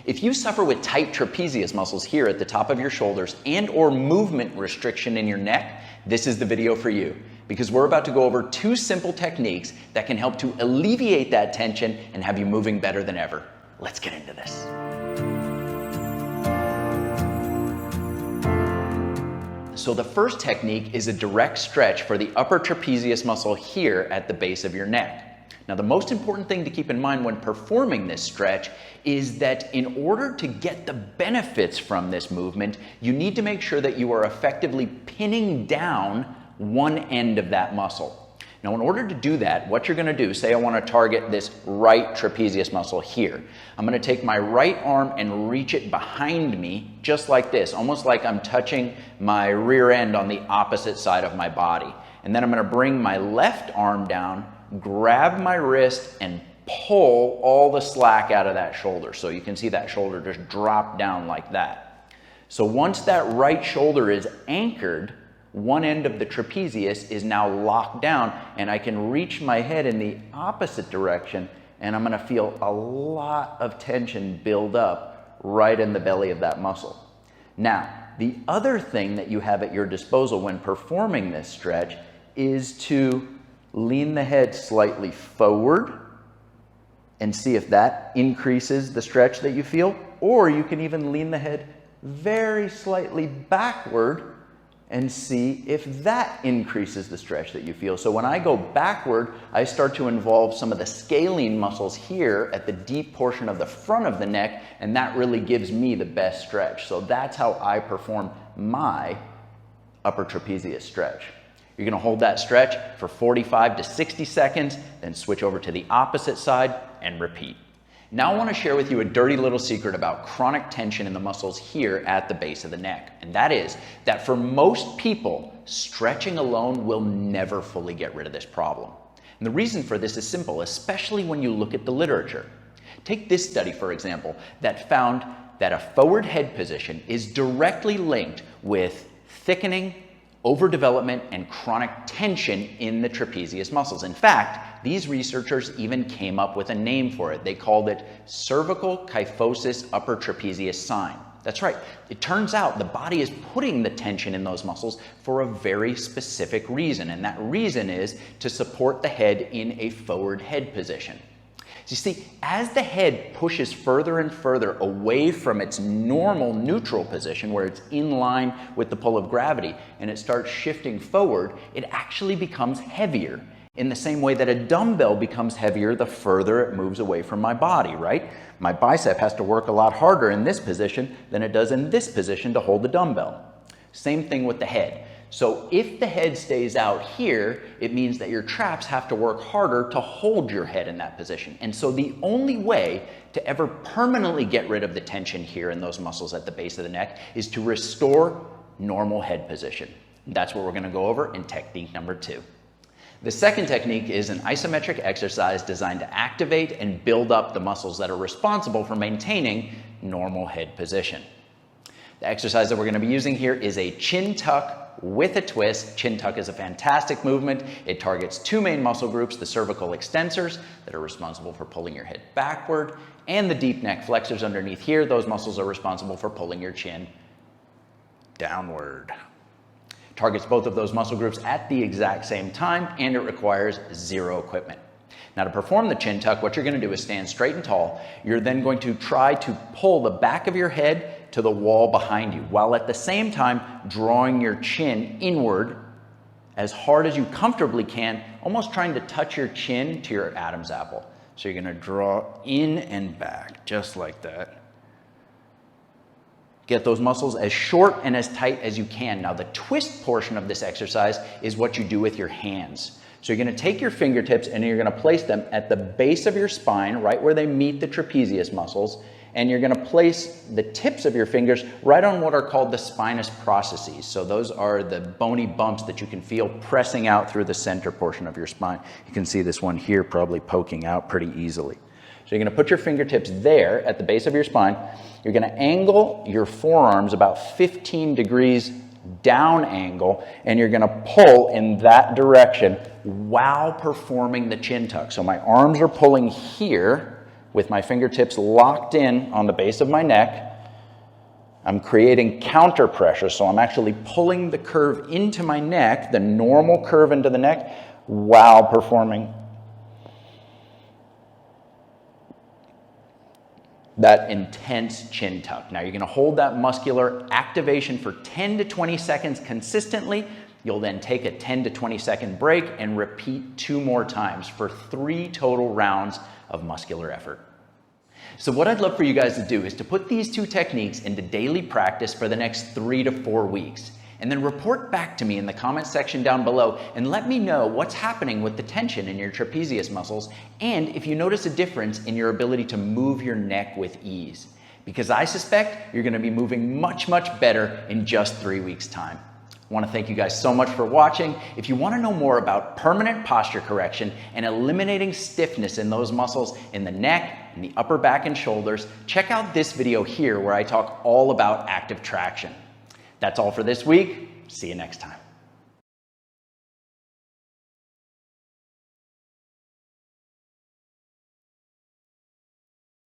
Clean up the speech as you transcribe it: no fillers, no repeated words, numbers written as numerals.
If you suffer with tight trapezius muscles here at the top of your shoulders and or movement restriction in your neck, this is the video for you, because we're about to go over 2 simple techniques that can help to alleviate that tension and have you moving better than ever. Let's get into this. So the first technique is a direct stretch for the upper trapezius muscle here at the base of your neck. Now, the most important thing to keep in mind when performing this stretch is that in order to get the benefits from this movement, you need to make sure that you are effectively pinning down one end of that muscle. Now, in order to do that, what you're going to do, say I want to target this right trapezius muscle here. I'm going to take my right arm and reach it behind me just like this, almost like I'm touching my rear end on the opposite side of my body. And then I'm going to bring my left arm down, grab my wrist, and pull all the slack out of that shoulder. So you can see that shoulder just drop down like that. So once that right shoulder is anchored, one end of the trapezius is now locked down, and I can reach my head in the opposite direction, and I'm going to feel a lot of tension build up right in the belly of that muscle. Now, the other thing that you have at your disposal when performing this stretch is to lean the head slightly forward and see if that increases the stretch that you feel, or you can even lean the head very slightly backward and see if that increases the stretch that you feel. So when I go backward, I start to involve some of the scalene muscles here at the deep portion of the front of the neck, and that really gives me the best stretch. So that's how I perform my upper trapezius stretch. You're gonna hold that stretch for 45 to 60 seconds, then switch over to the opposite side and repeat. Now I want to share with you a dirty little secret about chronic tension in the muscles here at the base of the neck. And that is that for most people, stretching alone will never fully get rid of this problem. And the reason for this is simple, especially when you look at the literature. Take this study, for example, that found that a forward head position is directly linked with thickening, overdevelopment, and chronic tension in the trapezius muscles. In fact, these researchers even came up with a name for it. They called it cervical kyphosis upper trapezius sign. That's right. It turns out the body is putting the tension in those muscles for a very specific reason, and that reason is to support the head in a forward head position. You see, as the head pushes further and further away from its normal neutral position, where it's in line with the pull of gravity, and it starts shifting forward, it actually becomes heavier, in the same way that a dumbbell becomes heavier the further it moves away from my body, right? My bicep has to work a lot harder in this position than it does in this position to hold the dumbbell. Same thing with the head. So if the head stays out here, it means that your traps have to work harder to hold your head in that position. And so the only way to ever permanently get rid of the tension here in those muscles at the base of the neck is to restore normal head position. That's what we're going to go over in technique number 2. The second technique is an isometric exercise designed to activate and build up the muscles that are responsible for maintaining normal head position. The exercise that we're going to be using here is a chin tuck with a twist. Chin tuck is a fantastic movement. It targets 2 main muscle groups, the cervical extensors that are responsible for pulling your head backward, and the deep neck flexors underneath here. Those muscles are responsible for pulling your chin downward. Targets both of those muscle groups at the exact same time, and it requires 0 equipment. Now, to perform the chin tuck, what you're going to do is stand straight and tall. You're then going to try to pull the back of your head to the wall behind you, while at the same time drawing your chin inward as hard as you comfortably can, almost trying to touch your chin to your Adam's apple. So you're going to draw in and back, just like that. Get those muscles as short and as tight as you can. Now, the twist portion of this exercise is what you do with your hands. So you're going to take your fingertips and you're going to place them at the base of your spine, right where they meet the trapezius muscles, and you're going to place the tips of your fingers right on what are called the spinous processes. So those are the bony bumps that you can feel pressing out through the center portion of your spine. You can see this one here probably poking out pretty easily. So you're going to put your fingertips there at the base of your spine. You're going to angle your forearms about 15 degrees down angle, and you're going to pull in that direction while performing the chin tuck. So my arms are pulling here, with my fingertips locked in on the base of my neck. I'm creating counter pressure, so I'm actually pulling the curve into my neck, the normal curve into the neck, while performing that intense chin tuck. Now you're gonna hold that muscular activation for 10 to 20 seconds consistently. You'll then take a 10 to 20 second break and repeat 2 more times for 3 total rounds of muscular effort. So what I'd love for you guys to do is to put these 2 techniques into daily practice for the next 3 to 4 weeks, and then report back to me in the comment section down below and let me know what's happening with the tension in your trapezius muscles and if you notice a difference in your ability to move your neck with ease. Because I suspect you're gonna be moving much, much better in just 3 weeks' time. I want to thank you guys so much for watching. If you want to know more about permanent posture correction and eliminating stiffness in those muscles in the neck, in the upper back and shoulders, check out this video here where I talk all about active traction. That's all for this week. See you next time.